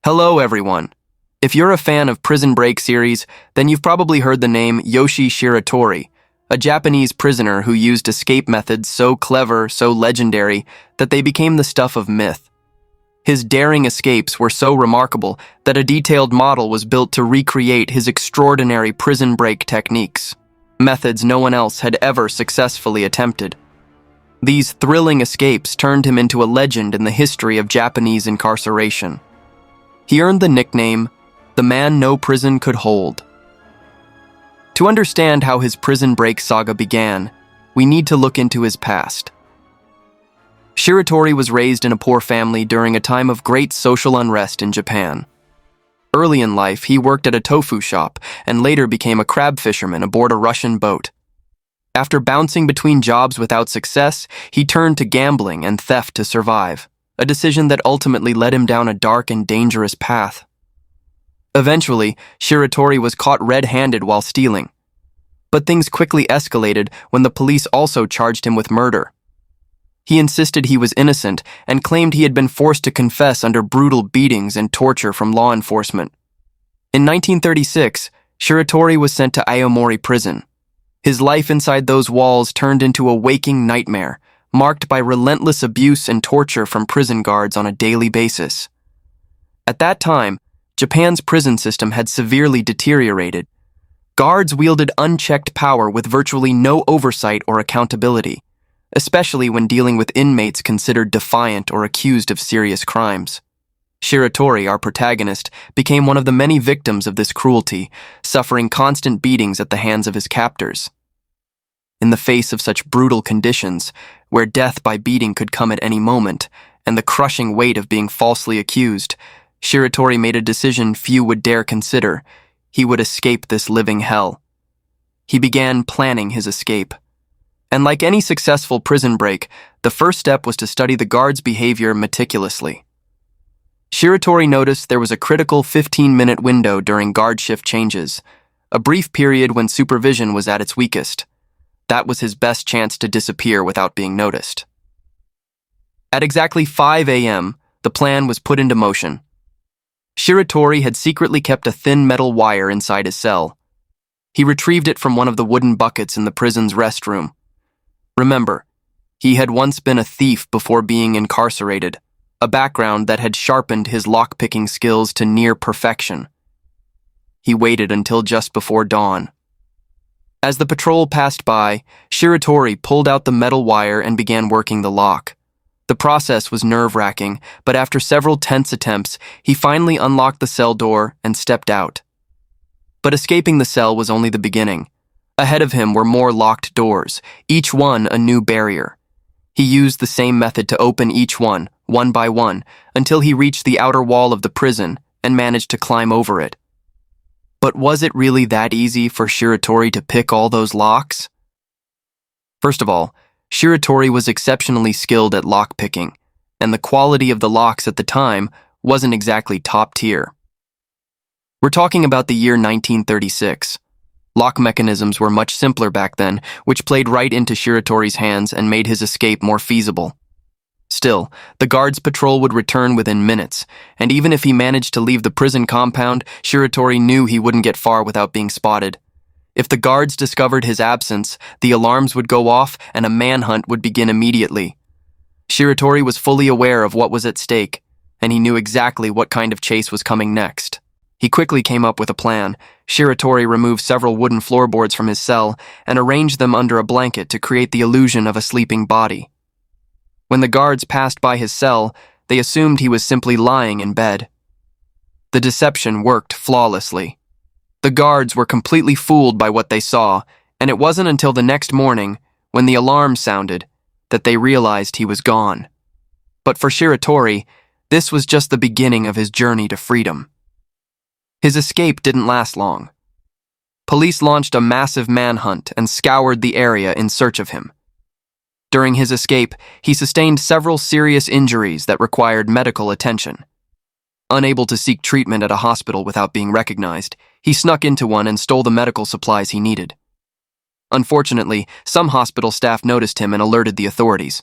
Hello, everyone. If you're a fan of Prison Break series, then you've probably heard the name Yoshie Shiratori, a Japanese prisoner who used escape methods so clever, so legendary, that they became the stuff of myth. His daring escapes were so remarkable that a detailed model was built to recreate his extraordinary prison break techniques, methods no one else had ever successfully attempted. These thrilling escapes turned him into a legend in the history of Japanese incarceration. He earned the nickname, the man no prison could hold. To understand how his prison break saga began, we need to look into his past. Shiratori was raised in a poor family during a time of great social unrest in Japan. Early in life, he worked at a tofu shop and later became a crab fisherman aboard a Russian boat. After bouncing between jobs without success, he turned to gambling and theft to survive, a decision that ultimately led him down a dark and dangerous path. Eventually, Shiratori was caught red-handed while stealing. But things quickly escalated when the police also charged him with murder. He insisted he was innocent and claimed he had been forced to confess under brutal beatings and torture from law enforcement. In 1936, Shiratori was sent to Aomori Prison. His life inside those walls turned into a waking nightmare, marked by relentless abuse and torture from prison guards on a daily basis. At that time, Japan's prison system had severely deteriorated. Guards wielded unchecked power with virtually no oversight or accountability, especially when dealing with inmates considered defiant or accused of serious crimes. Shiratori, our protagonist, became one of the many victims of this cruelty, suffering constant beatings at the hands of his captors. In the face of such brutal conditions, where death by beating could come at any moment, and the crushing weight of being falsely accused, Shiratori made a decision few would dare consider. He would escape this living hell. He began planning his escape. And like any successful prison break, the first step was to study the guards' behavior meticulously. Shiratori noticed there was a critical 15-minute window during guard shift changes, a brief period when supervision was at its weakest. That was his best chance to disappear without being noticed. At exactly 5 a.m., the plan was put into motion. Shiratori had secretly kept a thin metal wire inside his cell. He retrieved it from one of the wooden buckets in the prison's restroom. Remember, he had once been a thief before being incarcerated, a background that had sharpened his lockpicking skills to near perfection. He waited until just before dawn. As the patrol passed by, Shiratori pulled out the metal wire and began working the lock. The process was nerve-wracking, but after several tense attempts, he finally unlocked the cell door and stepped out. But escaping the cell was only the beginning. Ahead of him were more locked doors, each one a new barrier. He used the same method to open each one by one, until he reached the outer wall of the prison and managed to climb over it. But was it really that easy for Shiratori to pick all those locks? First of all, Shiratori was exceptionally skilled at lockpicking, and the quality of the locks at the time wasn't exactly top tier. We're talking about the year 1936. Lock mechanisms were much simpler back then, which played right into Shiratori's hands and made his escape more feasible. Still, the guards' patrol would return within minutes, and even if he managed to leave the prison compound, Shiratori knew he wouldn't get far without being spotted. If the guards discovered his absence, the alarms would go off and a manhunt would begin immediately. Shiratori was fully aware of what was at stake, and he knew exactly what kind of chase was coming next. He quickly came up with a plan. Shiratori removed several wooden floorboards from his cell and arranged them under a blanket to create the illusion of a sleeping body. When the guards passed by his cell, they assumed he was simply lying in bed. The deception worked flawlessly. The guards were completely fooled by what they saw, and it wasn't until the next morning, when the alarm sounded, that they realized he was gone. But for Shiratori, this was just the beginning of his journey to freedom. His escape didn't last long. Police launched a massive manhunt and scoured the area in search of him. During his escape, he sustained several serious injuries that required medical attention. Unable to seek treatment at a hospital without being recognized, he snuck into one and stole the medical supplies he needed. Unfortunately, some hospital staff noticed him and alerted the authorities.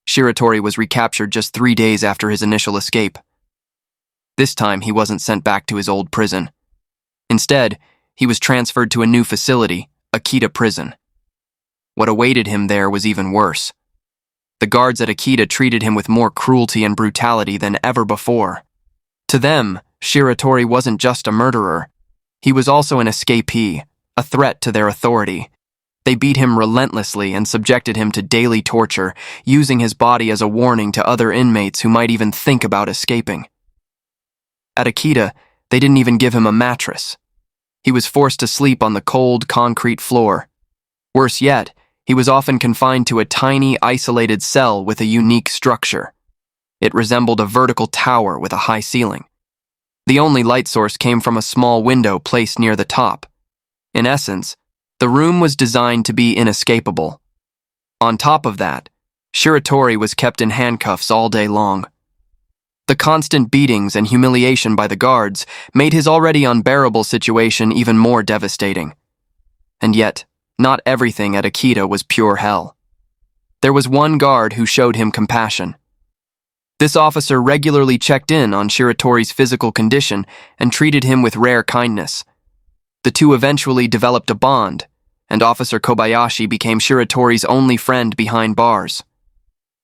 Shiratori was recaptured just 3 days after his initial escape. This time, he wasn't sent back to his old prison. Instead, he was transferred to a new facility, Akita Prison. What awaited him there was even worse. The guards at Akita treated him with more cruelty and brutality than ever before. To them, Shiratori wasn't just a murderer. He was also an escapee, a threat to their authority. They beat him relentlessly and subjected him to daily torture, using his body as a warning to other inmates who might even think about escaping. At Akita, they didn't even give him a mattress. He was forced to sleep on the cold, concrete floor. Worse yet, he was often confined to a tiny, isolated cell with a unique structure. It resembled a vertical tower with a high ceiling. The only light source came from a small window placed near the top. In essence, the room was designed to be inescapable. On top of that, Shiratori was kept in handcuffs all day long. The constant beatings and humiliation by the guards made his already unbearable situation even more devastating. And yet, not everything at Akita was pure hell. There was one guard who showed him compassion. This officer regularly checked in on Shiratori's physical condition and treated him with rare kindness. The two eventually developed a bond, and Officer Kobayashi became Shiratori's only friend behind bars.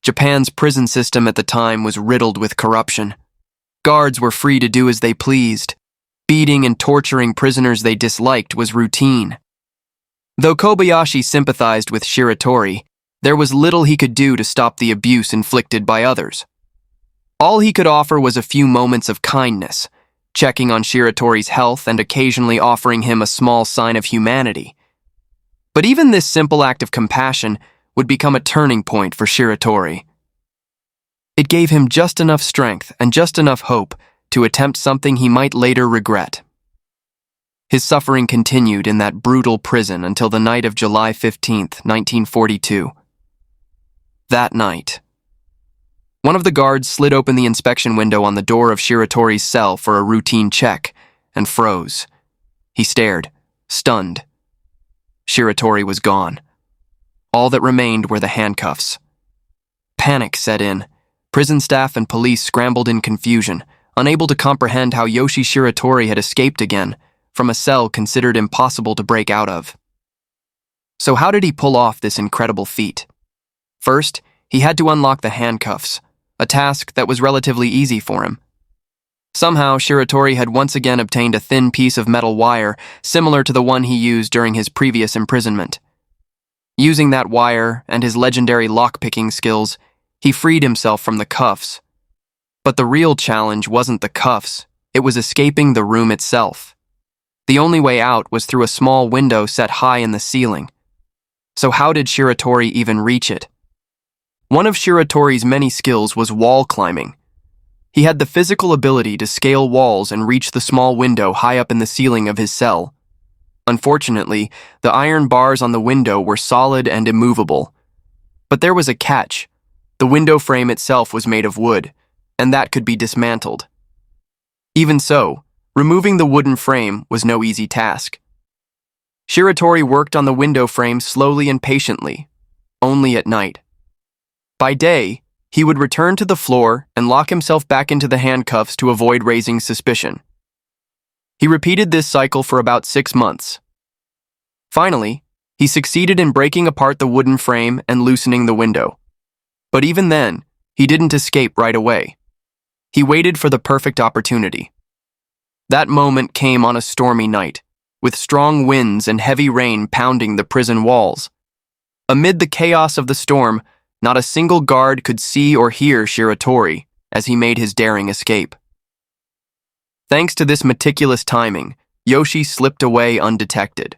Japan's prison system at the time was riddled with corruption. Guards were free to do as they pleased. Beating and torturing prisoners they disliked was routine. Though Kobayashi sympathized with Shiratori, there was little he could do to stop the abuse inflicted by others. All he could offer was a few moments of kindness, checking on Shiratori's health and occasionally offering him a small sign of humanity. But even this simple act of compassion would become a turning point for Shiratori. It gave him just enough strength and just enough hope to attempt something he might later regret. His suffering continued in that brutal prison until the night of July 15th, 1942. That night, one of the guards slid open the inspection window on the door of Shiratori's cell for a routine check and froze. He stared, stunned. Shiratori was gone. All that remained were the handcuffs. Panic set in. Prison staff and police scrambled in confusion, unable to comprehend how Yoshie Shiratori had escaped again from a cell considered impossible to break out of. So how did he pull off this incredible feat? First, he had to unlock the handcuffs, a task that was relatively easy for him. Somehow, Shiratori had once again obtained a thin piece of metal wire similar to the one he used during his previous imprisonment. Using that wire and his legendary lockpicking skills, he freed himself from the cuffs. But the real challenge wasn't the cuffs, it was escaping the room itself. The only way out was through a small window set high in the ceiling. So how did Shiratori even reach it? One of Shiratori's many skills was wall climbing. He had the physical ability to scale walls and reach the small window high up in the ceiling of his cell. Unfortunately, the iron bars on the window were solid and immovable. But there was a catch. The window frame itself was made of wood, and that could be dismantled. Even so, removing the wooden frame was no easy task. Shiratori worked on the window frame slowly and patiently, only at night. By day, he would return to the floor and lock himself back into the handcuffs to avoid raising suspicion. He repeated this cycle for about 6 months. Finally, he succeeded in breaking apart the wooden frame and loosening the window. But even then, he didn't escape right away. He waited for the perfect opportunity. That moment came on a stormy night, with strong winds and heavy rain pounding the prison walls. Amid the chaos of the storm, not a single guard could see or hear Shiratori as he made his daring escape. Thanks to this meticulous timing, Yoshie slipped away undetected.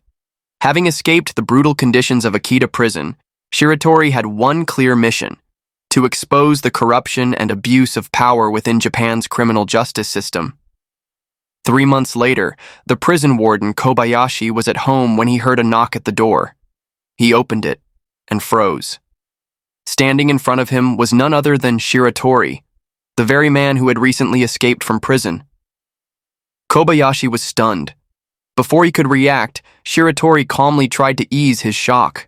Having escaped the brutal conditions of Akita Prison, Shiratori had one clear mission: to expose the corruption and abuse of power within Japan's criminal justice system. 3 months later, the prison warden Kobayashi was at home when he heard a knock at the door. He opened it and froze. Standing in front of him was none other than Shiratori, the very man who had recently escaped from prison. Kobayashi was stunned. Before he could react, Shiratori calmly tried to ease his shock.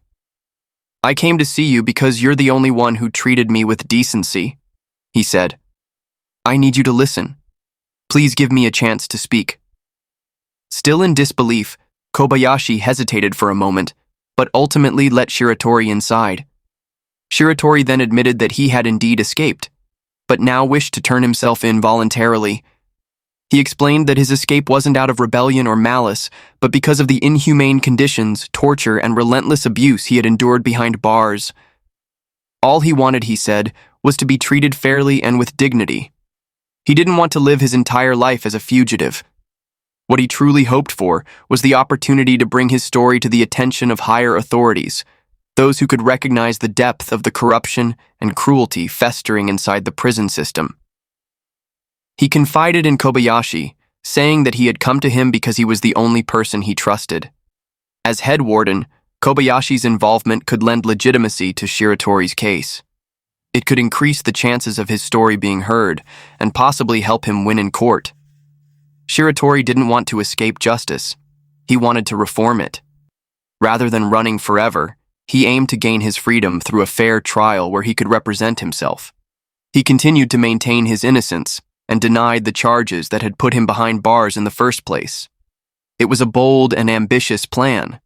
"I came to see you because you're the only one who treated me with decency," he said. "I need you to listen. Please give me a chance to speak." Still in disbelief, Kobayashi hesitated for a moment, but ultimately let Shiratori inside. Shiratori then admitted that he had indeed escaped, but now wished to turn himself in voluntarily. He explained that his escape wasn't out of rebellion or malice, but because of the inhumane conditions, torture, and relentless abuse he had endured behind bars. All he wanted, he said, was to be treated fairly and with dignity. He didn't want to live his entire life as a fugitive. What he truly hoped for was the opportunity to bring his story to the attention of higher authorities, those who could recognize the depth of the corruption and cruelty festering inside the prison system. He confided in Kobayashi, saying that he had come to him because he was the only person he trusted. As head warden, Kobayashi's involvement could lend legitimacy to Shiratori's case. It could increase the chances of his story being heard and possibly help him win in court. Shiratori didn't want to escape justice. He wanted to reform it. Rather than running forever, he aimed to gain his freedom through a fair trial where he could represent himself. He continued to maintain his innocence and denied the charges that had put him behind bars in the first place. It was a bold and ambitious plan,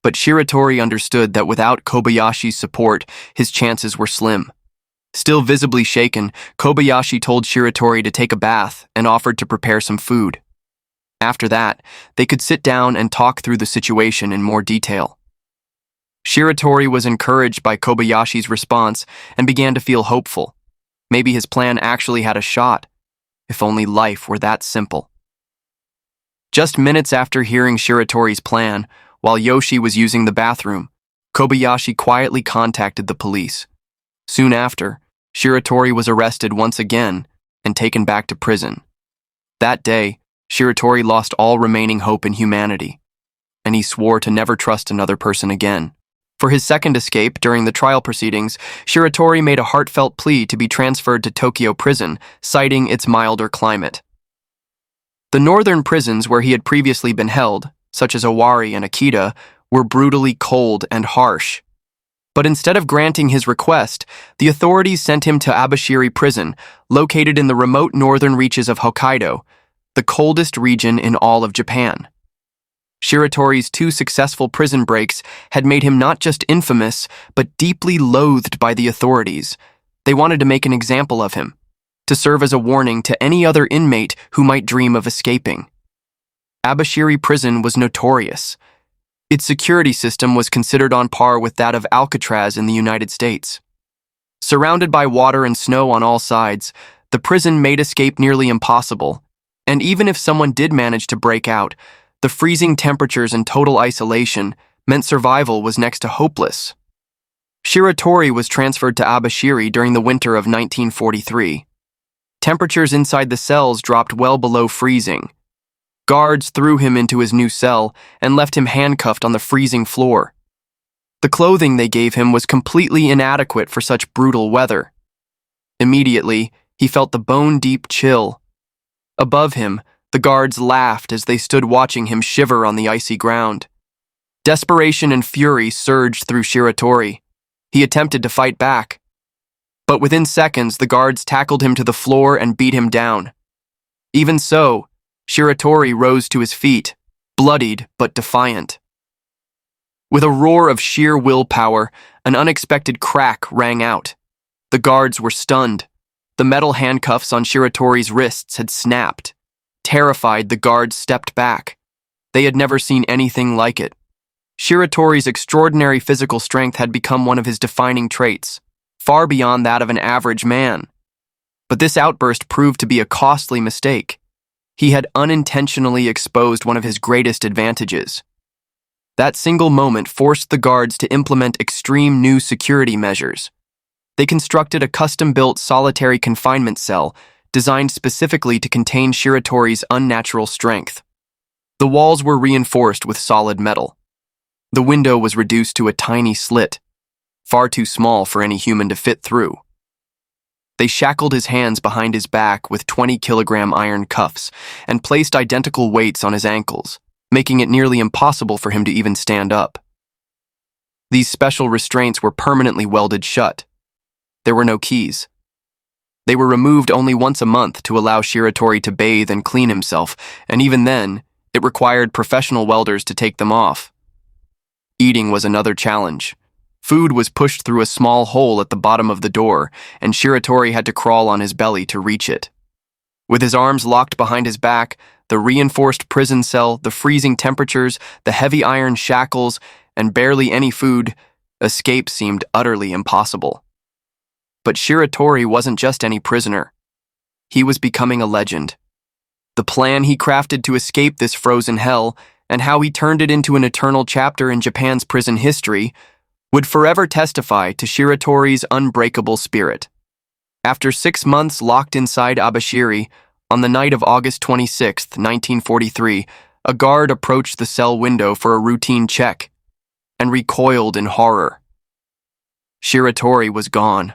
but Shiratori understood that without Kobayashi's support, his chances were slim. Still visibly shaken, Kobayashi told Shiratori to take a bath and offered to prepare some food. After that, they could sit down and talk through the situation in more detail. Shiratori was encouraged by Kobayashi's response and began to feel hopeful. Maybe his plan actually had a shot. If only life were that simple. Just minutes after hearing Shiratori's plan, while Yoshie was using the bathroom, Kobayashi quietly contacted the police. Soon after, Shiratori was arrested once again and taken back to prison. That day, Shiratori lost all remaining hope in humanity, and he swore to never trust another person again. For his second escape during the trial proceedings, Shiratori made a heartfelt plea to be transferred to Tokyo Prison, citing its milder climate. The northern prisons where he had previously been held, such as Owari and Akita, were brutally cold and harsh. But instead of granting his request, the authorities sent him to Abashiri Prison, located in the remote northern reaches of Hokkaido, the coldest region in all of Japan. Shiratori's 2 successful prison breaks had made him not just infamous, but deeply loathed by the authorities. They wanted to make an example of him, to serve as a warning to any other inmate who might dream of escaping. Abashiri Prison was notorious. Its security system was considered on par with that of Alcatraz in the United States. Surrounded by water and snow on all sides, the prison made escape nearly impossible, and even if someone did manage to break out, the freezing temperatures and total isolation meant survival was next to hopeless. Shiratori was transferred to Abashiri during the winter of 1943. Temperatures inside the cells dropped well below freezing. Guards threw him into his new cell and left him handcuffed on the freezing floor. The clothing they gave him was completely inadequate for such brutal weather. Immediately, he felt the bone-deep chill. Above him, the guards laughed as they stood watching him shiver on the icy ground. Desperation and fury surged through Shiratori. He attempted to fight back. But within seconds, the guards tackled him to the floor and beat him down. Even so, Shiratori rose to his feet, bloodied but defiant. With a roar of sheer willpower, an unexpected crack rang out. The guards were stunned. The metal handcuffs on Shiratori's wrists had snapped. Terrified, the guards stepped back. They had never seen anything like it. Shiratori's extraordinary physical strength had become one of his defining traits, far beyond that of an average man. But this outburst proved to be a costly mistake. He had unintentionally exposed one of his greatest advantages. That single moment forced the guards to implement extreme new security measures. They constructed a custom-built solitary confinement cell designed specifically to contain Shiratori's unnatural strength. The walls were reinforced with solid metal. The window was reduced to a tiny slit, far too small for any human to fit through. They shackled his hands behind his back with 20-kilogram iron cuffs and placed identical weights on his ankles, making it nearly impossible for him to even stand up. These special restraints were permanently welded shut. There were no keys. They were removed only once a month to allow Shiratori to bathe and clean himself, and even then, it required professional welders to take them off. Eating was another challenge. Food was pushed through a small hole at the bottom of the door, and Shiratori had to crawl on his belly to reach it. With his arms locked behind his back, the reinforced prison cell, the freezing temperatures, the heavy iron shackles, and barely any food, escape seemed utterly impossible. But Shiratori wasn't just any prisoner. He was becoming a legend. The plan he crafted to escape this frozen hell, and how he turned it into an eternal chapter in Japan's prison history, would forever testify to Shiratori's unbreakable spirit. After 6 months locked inside Abashiri, on the night of August 26, 1943, a guard approached the cell window for a routine check and recoiled in horror. Shiratori was gone.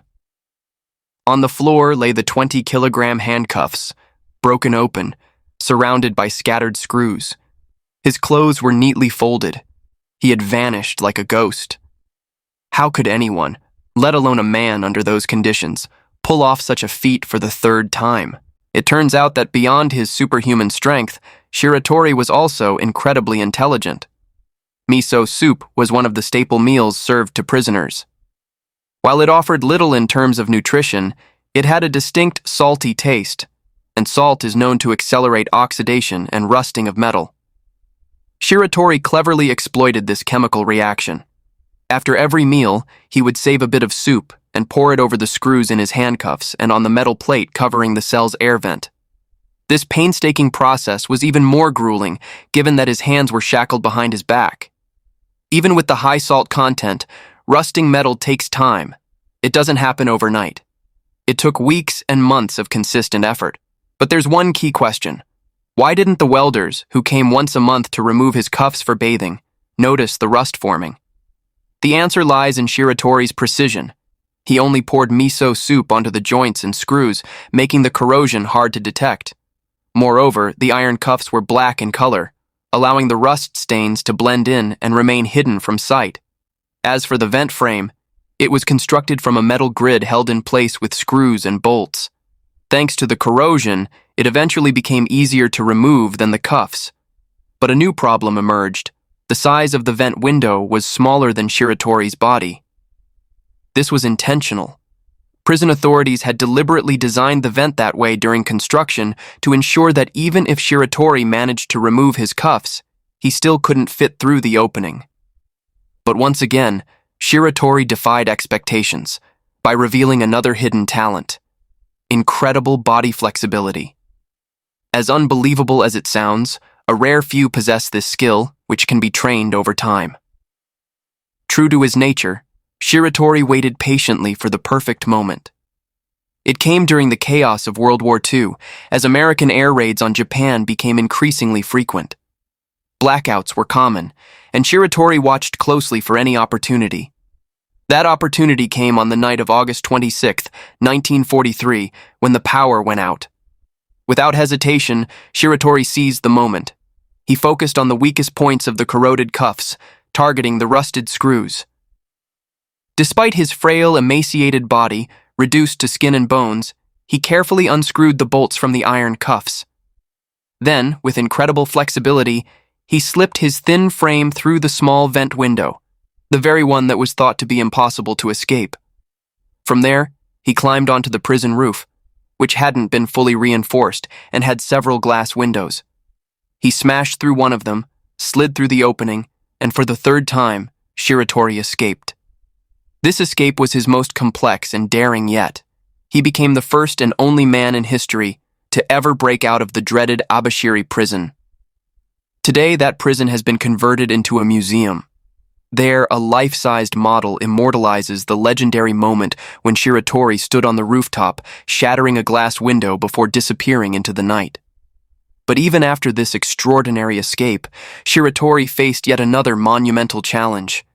On the floor lay the 20-kilogram handcuffs, broken open, surrounded by scattered screws. His clothes were neatly folded. He had vanished like a ghost. How could anyone, let alone a man under those conditions, pull off such a feat for the 3rd time? It turns out that beyond his superhuman strength, Shiratori was also incredibly intelligent. Miso soup was one of the staple meals served to prisoners. While it offered little in terms of nutrition, it had a distinct salty taste, and salt is known to accelerate oxidation and rusting of metal. Shiratori cleverly exploited this chemical reaction. After every meal, he would save a bit of soup and pour it over the screws in his handcuffs and on the metal plate covering the cell's air vent. This painstaking process was even more grueling, given that his hands were shackled behind his back. Even with the high salt content, rusting metal takes time. It doesn't happen overnight. It took weeks and months of consistent effort. But there's one key question. Why didn't the welders, who came once a month to remove his cuffs for bathing, notice the rust forming? The answer lies in Shiratori's precision. He only poured miso soup onto the joints and screws, making the corrosion hard to detect. Moreover, the iron cuffs were black in color, allowing the rust stains to blend in and remain hidden from sight. As for the vent frame, it was constructed from a metal grid held in place with screws and bolts. Thanks to the corrosion, it eventually became easier to remove than the cuffs. But a new problem emerged. The size of the vent window was smaller than Shiratori's body. This was intentional. Prison authorities had deliberately designed the vent that way during construction to ensure that even if Shiratori managed to remove his cuffs, he still couldn't fit through the opening. But once again, Shiratori defied expectations by revealing another hidden talent: incredible body flexibility. As unbelievable as it sounds, a rare few possess this skill, which can be trained over time. True to his nature, Shiratori waited patiently for the perfect moment. It came during the chaos of World War II, as American air raids on Japan became increasingly frequent. Blackouts were common, and Shiratori watched closely for any opportunity. That opportunity came on the night of August 26, 1943, when the power went out. Without hesitation, Shiratori seized the moment. He focused on the weakest points of the corroded cuffs, targeting the rusted screws. Despite his frail, emaciated body, reduced to skin and bones, he carefully unscrewed the bolts from the iron cuffs. Then, with incredible flexibility, he slipped his thin frame through the small vent window, the very one that was thought to be impossible to escape. From there, he climbed onto the prison roof, which hadn't been fully reinforced and had several glass windows. He smashed through one of them, slid through the opening, and for the 3rd time, Shiratori escaped. This escape was his most complex and daring yet. He became the first and only man in history to ever break out of the dreaded Abashiri prison. Today, that prison has been converted into a museum. There, a life-sized model immortalizes the legendary moment when Shiratori stood on the rooftop, shattering a glass window before disappearing into the night. But even after this extraordinary escape, Shiratori faced yet another monumental challenge.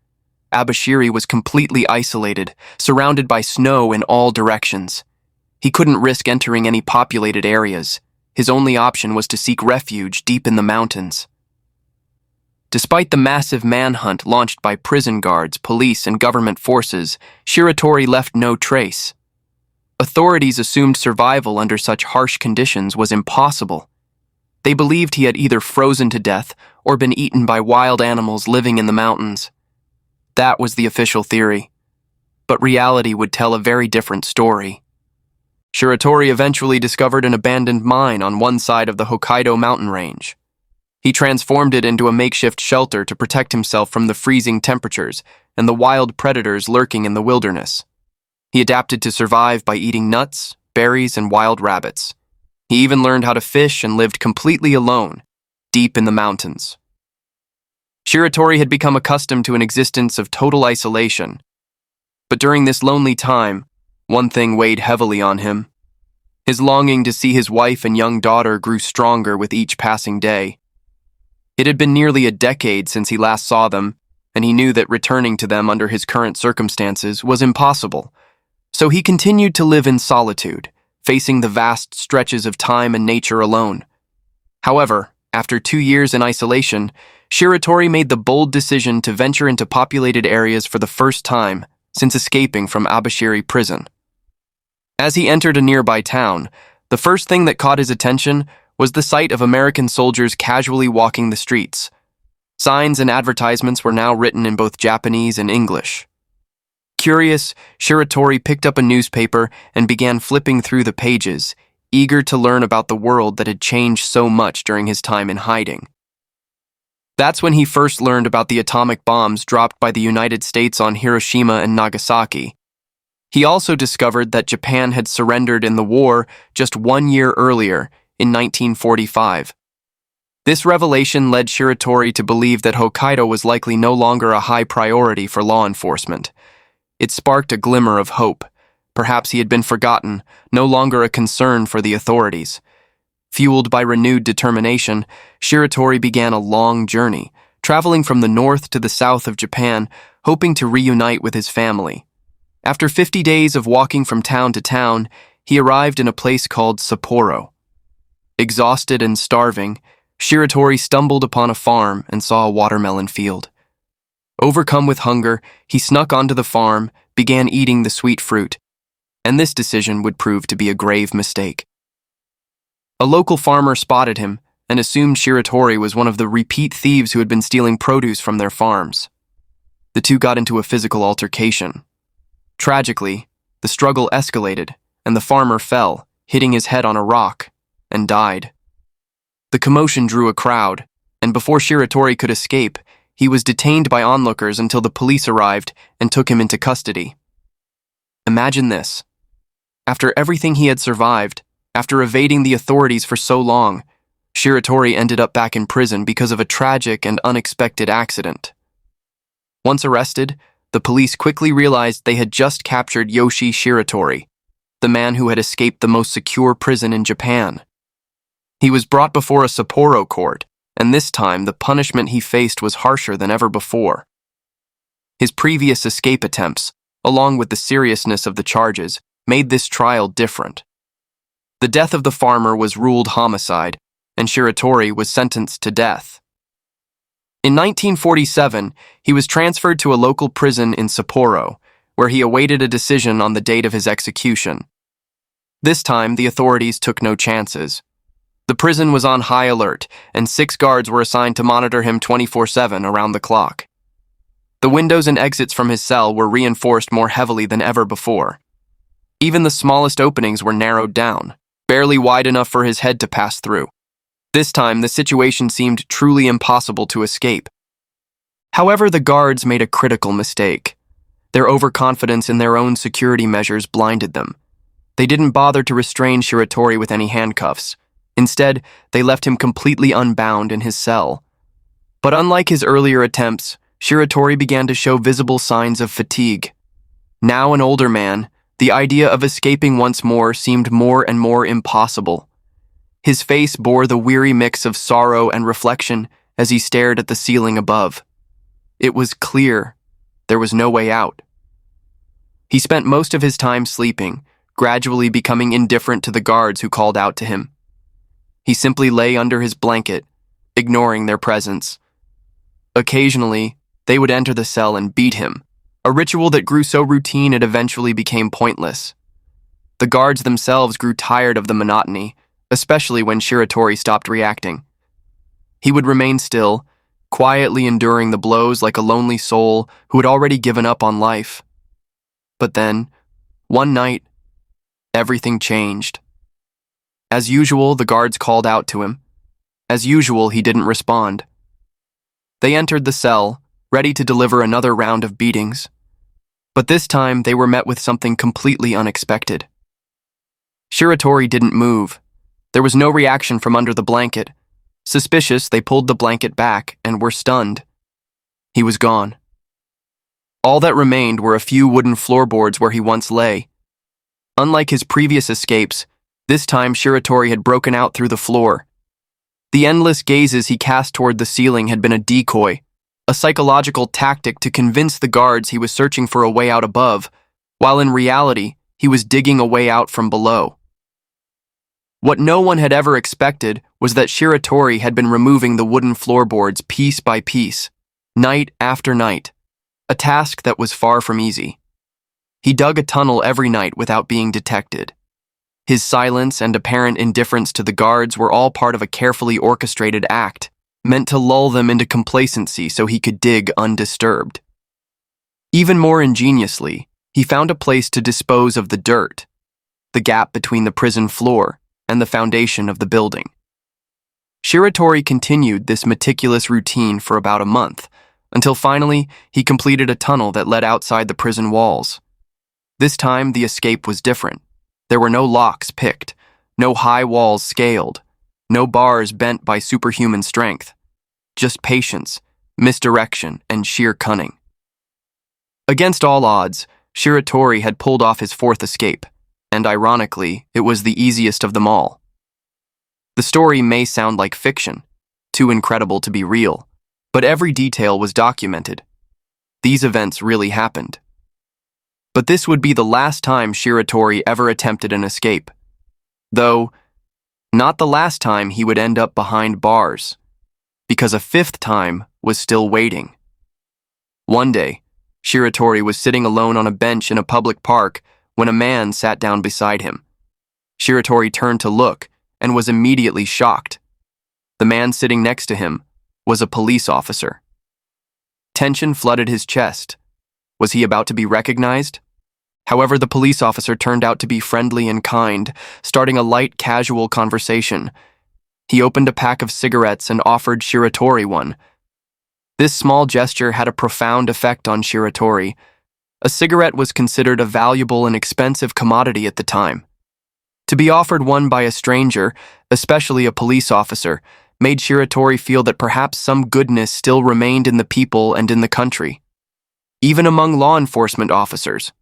Abashiri was completely isolated, surrounded by snow in all directions. He couldn't risk entering any populated areas. His only option was to seek refuge deep in the mountains. Despite the massive manhunt launched by prison guards, police, and government forces, Shiratori left no trace. Authorities assumed survival under such harsh conditions was impossible. They believed he had either frozen to death or been eaten by wild animals living in the mountains. That was the official theory. But reality would tell a very different story. Shiratori eventually discovered an abandoned mine on one side of the Hokkaido mountain range. He transformed it into a makeshift shelter to protect himself from the freezing temperatures and the wild predators lurking in the wilderness. He adapted to survive by eating nuts, berries, and wild rabbits. He even learned how to fish and lived completely alone, deep in the mountains. Shiratori had become accustomed to an existence of total isolation. But during this lonely time, one thing weighed heavily on him. His longing to see his wife and young daughter grew stronger with each passing day. It had been nearly a decade since he last saw them, and he knew that returning to them under his current circumstances was impossible. So he continued to live in solitude, facing the vast stretches of time and nature alone. However, after 2 years in isolation, Shiratori made the bold decision to venture into populated areas for the first time since escaping from Abashiri Prison. As he entered a nearby town, the first thing that caught his attention was the sight of American soldiers casually walking the streets. Signs and advertisements were now written in both Japanese and English. Curious, Shiratori picked up a newspaper and began flipping through the pages, eager to learn about the world that had changed so much during his time in hiding. That's when he first learned about the atomic bombs dropped by the United States on Hiroshima and Nagasaki. He also discovered that Japan had surrendered in the war just 1 year earlier, in 1945. This revelation led Shiratori to believe that Hokkaido was likely no longer a high priority for law enforcement. It sparked a glimmer of hope. Perhaps he had been forgotten, no longer a concern for the authorities. Fueled by renewed determination, Shiratori began a long journey, traveling from the north to the south of Japan, hoping to reunite with his family. After 50 days of walking from town to town, he arrived in a place called Sapporo. Exhausted and starving, Shiratori stumbled upon a farm and saw a watermelon field. Overcome with hunger, he snuck onto the farm, began eating the sweet fruit, and this decision would prove to be a grave mistake. A local farmer spotted him and assumed Shiratori was one of the repeat thieves who had been stealing produce from their farms. The two got into a physical altercation. Tragically, the struggle escalated, and the farmer fell, hitting his head on a rock, and died. The commotion drew a crowd, and before Shiratori could escape, he was detained by onlookers until the police arrived and took him into custody. Imagine this. After everything he had survived, after evading the authorities for so long, Shiratori ended up back in prison because of a tragic and unexpected accident. Once arrested, the police quickly realized they had just captured Yoshie Shiratori, the man who had escaped the most secure prison in Japan. He was brought before a Sapporo court, and this time the punishment he faced was harsher than ever before. His previous escape attempts, along with the seriousness of the charges, made this trial different. The death of the farmer was ruled homicide, and Shiratori was sentenced to death. In 1947, he was transferred to a local prison in Sapporo, where he awaited a decision on the date of his execution. This time, the authorities took no chances. The prison was on high alert, and 6 guards were assigned to monitor him 24/7 around the clock. The windows and exits from his cell were reinforced more heavily than ever before. Even the smallest openings were narrowed down, barely wide enough for his head to pass through. This time, the situation seemed truly impossible to escape. However, the guards made a critical mistake. Their overconfidence in their own security measures blinded them. They didn't bother to restrain Shiratori with any handcuffs. Instead, they left him completely unbound in his cell. But unlike his earlier attempts, Shiratori began to show visible signs of fatigue. Now an older man, the idea of escaping once more seemed more and more impossible. His face bore the weary mix of sorrow and reflection as he stared at the ceiling above. It was clear there was no way out. He spent most of his time sleeping, gradually becoming indifferent to the guards who called out to him. He simply lay under his blanket, ignoring their presence. Occasionally, they would enter the cell and beat him, a ritual that grew so routine it eventually became pointless. The guards themselves grew tired of the monotony, especially when Shiratori stopped reacting. He would remain still, quietly enduring the blows like a lonely soul who had already given up on life. But then, one night, everything changed. As usual, the guards called out to him. As usual, he didn't respond. They entered the cell, ready to deliver another round of beatings. But this time, they were met with something completely unexpected. Shiratori didn't move. There was no reaction from under the blanket. Suspicious, they pulled the blanket back and were stunned. He was gone. All that remained were a few wooden floorboards where he once lay. Unlike his previous escapes, this time Shiratori had broken out through the floor. The endless gazes he cast toward the ceiling had been a decoy, a psychological tactic to convince the guards he was searching for a way out above, while in reality, he was digging a way out from below. What no one had ever expected was that Shiratori had been removing the wooden floorboards piece by piece, night after night, a task that was far from easy. He dug a tunnel every night without being detected. His silence and apparent indifference to the guards were all part of a carefully orchestrated act, meant to lull them into complacency so he could dig undisturbed. Even more ingeniously, he found a place to dispose of the dirt, the gap between the prison floor and the foundation of the building. Shiratori continued this meticulous routine for about a month, until finally he completed a tunnel that led outside the prison walls. This time, the escape was different. There were no locks picked, no high walls scaled, no bars bent by superhuman strength. Just patience, misdirection, and sheer cunning. Against all odds, Shiratori had pulled off his fourth escape, and ironically, it was the easiest of them all. The story may sound like fiction, too incredible to be real, but every detail was documented. These events really happened. But this would be the last time Shiratori ever attempted an escape. Though, not the last time he would end up behind bars, because a fifth time was still waiting. One day, Shiratori was sitting alone on a bench in a public park when a man sat down beside him. Shiratori turned to look and was immediately shocked. The man sitting next to him was a police officer. Tension flooded his chest. Was he about to be recognized? However, the police officer turned out to be friendly and kind, starting a light, casual conversation. He opened a pack of cigarettes and offered Shiratori one. This small gesture had a profound effect on Shiratori. A cigarette was considered a valuable and expensive commodity at the time. To be offered one by a stranger, especially a police officer, made Shiratori feel that perhaps some goodness still remained in the people and in the country, even among law enforcement officers.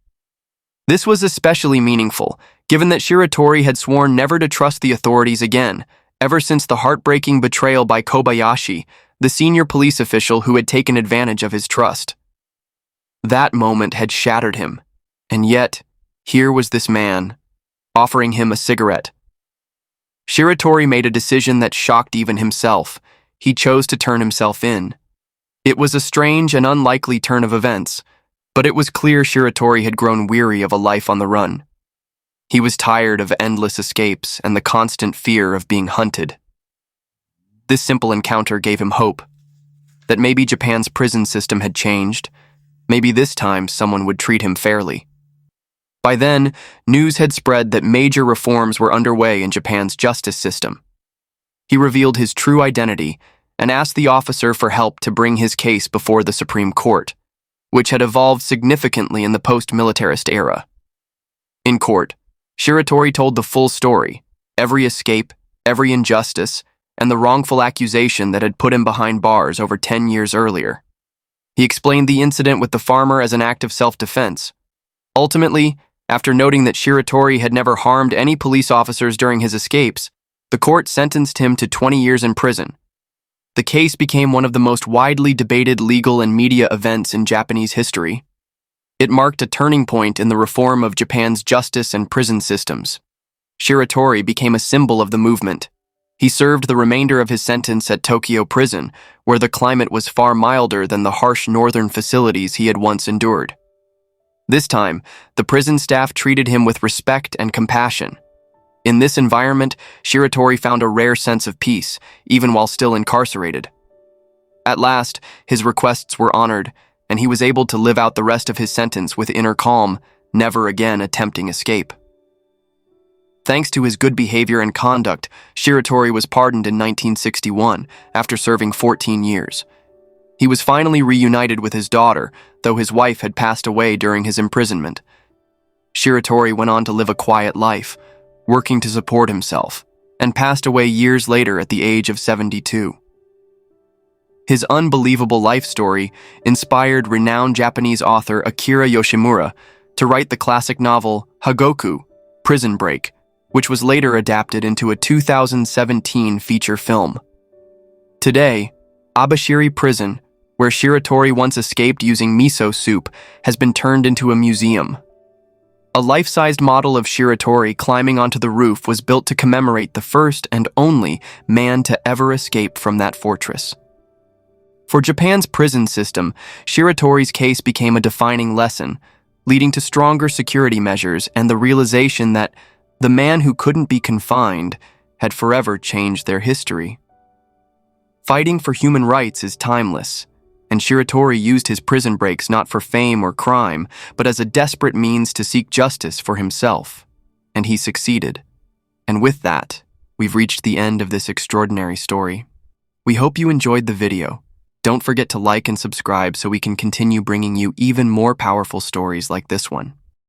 This was especially meaningful, given that Shiratori had sworn never to trust the authorities again, ever since the heartbreaking betrayal by Kobayashi, the senior police official who had taken advantage of his trust. That moment had shattered him, and yet, here was this man, offering him a cigarette. Shiratori made a decision that shocked even himself. He chose to turn himself in. It was a strange and unlikely turn of events, but it was clear Shiratori had grown weary of a life on the run. He was tired of endless escapes and the constant fear of being hunted. This simple encounter gave him hope, that maybe Japan's prison system had changed. Maybe this time someone would treat him fairly. By then, news had spread that major reforms were underway in Japan's justice system. He revealed his true identity and asked the officer for help to bring his case before the Supreme Court, which had evolved significantly in the post-militarist era. In court, Shiratori told the full story, every escape, every injustice, and the wrongful accusation that had put him behind bars over 10 years earlier. He explained the incident with the farmer as an act of self-defense. Ultimately, after noting that Shiratori had never harmed any police officers during his escapes, the court sentenced him to 20 years in prison. The case became one of the most widely debated legal and media events in Japanese history. It marked a turning point in the reform of Japan's justice and prison systems. Shiratori became a symbol of the movement. He served the remainder of his sentence at Tokyo Prison, where the climate was far milder than the harsh northern facilities he had once endured. This time, the prison staff treated him with respect and compassion. In this environment, Shiratori found a rare sense of peace, even while still incarcerated. At last, his requests were honored, and he was able to live out the rest of his sentence with inner calm, never again attempting escape. Thanks to his good behavior and conduct, Shiratori was pardoned in 1961 after serving 14 years. He was finally reunited with his daughter, though his wife had passed away during his imprisonment. Shiratori went on to live a quiet life, working to support himself, and passed away years later at the age of 72. His unbelievable life story inspired renowned Japanese author Akira Yoshimura to write the classic novel Hagoku, Prison Break, which was later adapted into a 2017 feature film. Today, Abashiri Prison, where Shiratori once escaped using miso soup, has been turned into a museum. A life-sized model of Shiratori climbing onto the roof was built to commemorate the first and only man to ever escape from that fortress. For Japan's prison system, Shiratori's case became a defining lesson, leading to stronger security measures and the realization that the man who couldn't be confined had forever changed their history. Fighting for human rights is timeless, and Shiratori used his prison breaks not for fame or crime, but as a desperate means to seek justice for himself. And he succeeded. And with that, we've reached the end of this extraordinary story. We hope you enjoyed the video. Don't forget to like and subscribe so we can continue bringing you even more powerful stories like this one.